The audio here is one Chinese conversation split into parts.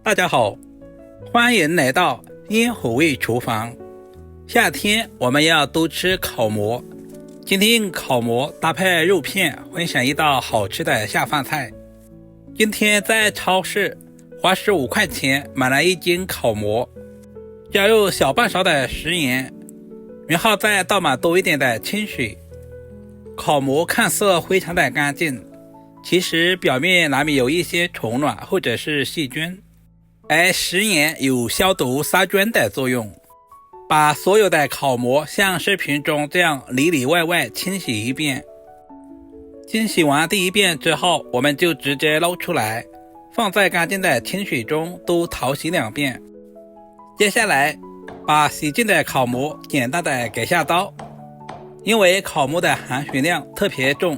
大家好，欢迎来到烟火味厨房。夏天我们要多吃烤馍，今天用烤馍搭配肉片分享一道好吃的下饭菜。今天在超市花15块钱买了1斤烤馍，加入小半勺的食盐，然后再倒满多一点的清水。烤馍看似非常的干净，其实表面难免有一些虫卵或者是细菌，而食盐有消毒杀菌的作用。把所有的烤馍像视频中这样里里外外清洗一遍。清洗完第一遍之后，我们就直接捞出来，放在干净的清水中多淘洗2遍。接下来把洗净的烤馍简单的给下刀，因为烤馍的含水量特别重，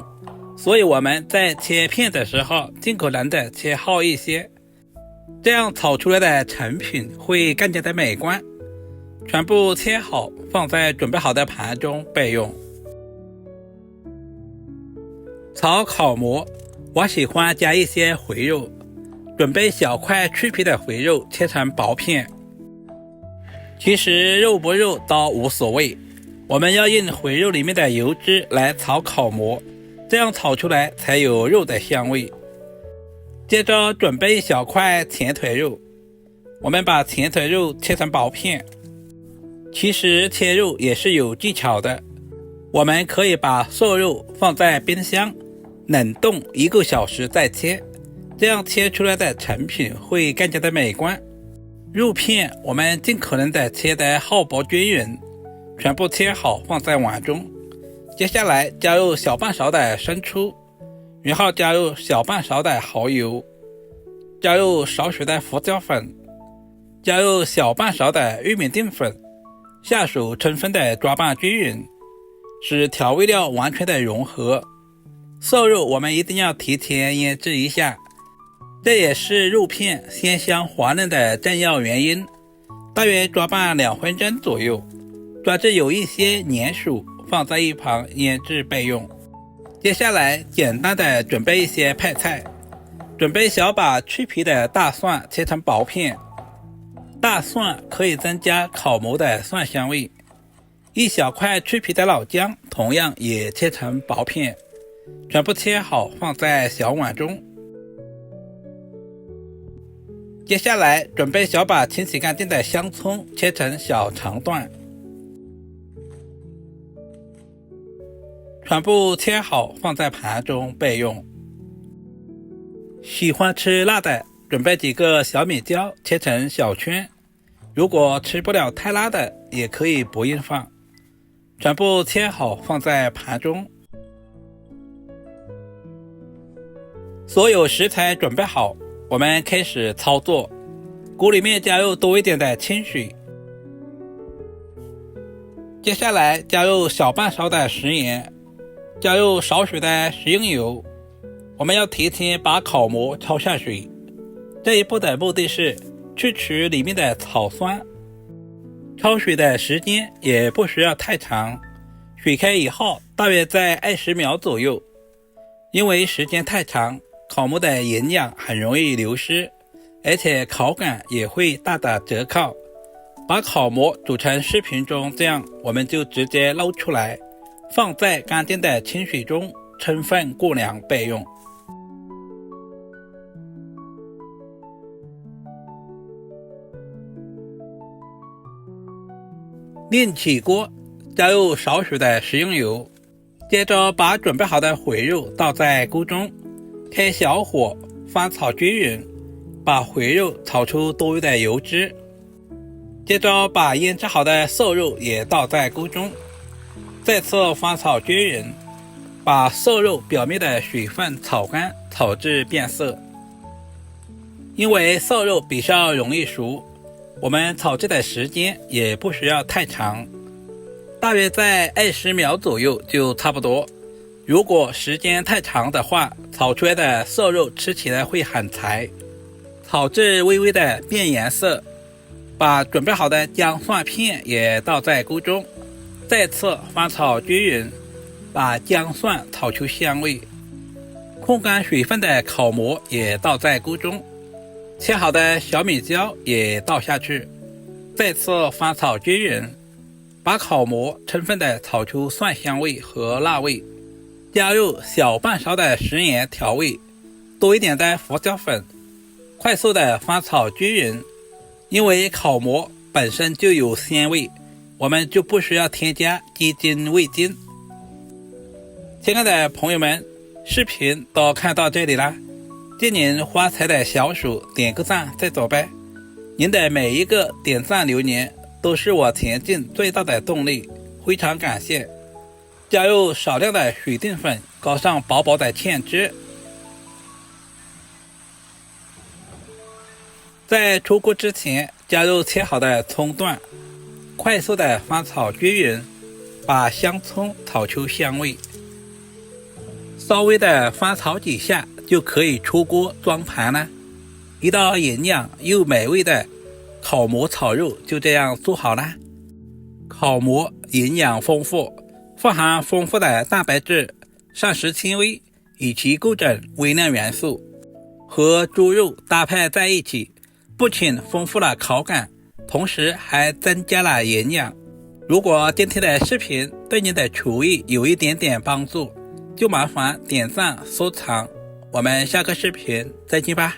所以我们在切片的时候尽可能的切厚一些，这样炒出来的成品会更加的美观。全部切好，放在准备好的盘中备用。炒烤馍，我喜欢加一些回肉，准备小块去皮的回肉切成薄片。其实肉不肉都无所谓，我们要用回肉里面的油脂来炒烤馍，这样炒出来才有肉的香味。接着准备一小块前腿肉，我们把前腿肉切成薄片。其实切肉也是有技巧的，我们可以把瘦肉放在冰箱冷冻1个小时再切，这样切出来的成品会更加的美观。肉片我们尽可能的切得厚薄均匀，全部切好放在碗中。接下来加入小半勺的生抽，然后加入小半勺的蚝油，加入少许的胡椒粉，加入小半勺的玉米淀粉，下手充分的抓拌均匀，使调味料完全的融合。瘦肉我们一定要提前腌制一下，这也是肉片鲜香滑嫩的重要原因。大约抓拌2分钟左右，抓至有一些粘熟，放在一旁腌制备用。接下来简单的准备一些配菜，准备小把去皮的大蒜切成薄片，大蒜可以增加烤馍的蒜香味。一小块去皮的老姜同样也切成薄片，全部切好放在小碗中。接下来准备小把清洗干净的香葱切成小长段，全部切好放在盘中备用。喜欢吃辣的准备几个小米椒切成小圈，如果吃不了太辣的也可以不用放，全部切好放在盘中。所有食材准备好，我们开始操作。锅里面加入多一点的清水，接下来加入小半勺的食盐，加入少许的食用油。我们要提前把烤馍焯下水，这一步的目的是去除里面的草酸。焯水的时间也不需要太长，水开以后大约在20秒左右，因为时间太长，烤馍的营养很容易流失，而且口感也会大打折扣。把烤馍煮成视频中这样，我们就直接捞出来，放在干净的清水中充分过凉备用。另起锅，加入少许的食用油，接着把准备好的回肉倒在锅中，开小火翻炒均匀，把回肉炒出多余的油脂。接着把腌制好的瘦肉也倒在锅中，再次翻炒均匀，把瘦肉表面的水分炒干，炒至变色。因为瘦肉比较容易熟，我们炒制的时间也不需要太长，大约在20秒左右就差不多。如果时间太长的话，炒出来的瘦肉吃起来会很柴。炒至微微的变颜色，把准备好的姜蒜片也倒在锅中，再次翻炒均匀，把姜蒜炒出香味。控干水分的烤馍也倒在锅中，切好的小米椒也倒下去，再次翻炒均匀，把烤馍充分的炒出蒜香味和辣味，加入小半勺的食盐调味，多一点的胡椒粉，快速的翻炒均匀。因为烤馍本身就有鲜味，我们就不需要添加鸡精、味精。亲爱的朋友们，视频都看到这里了，敬您发财的小手点个赞再走呗。您的每一个点赞留言都是我前进最大的动力，非常感谢。加入少量的水淀粉，搞上薄薄的芡汁。在出锅之前，加入切好的葱段，快速的翻炒均匀，把香葱炒出香味。稍微的翻炒几下就可以出锅装盘了。一道营养又美味的烤馍炒肉就这样做好了。烤馍营养丰富，富含丰富的蛋白质、膳食纤维以及各种微量元素，和猪肉搭配在一起，不仅丰富了口感，同时还增加了营养。如果今天的视频对你的厨艺有一点点帮助，就麻烦点赞收藏，我们下个视频再见吧。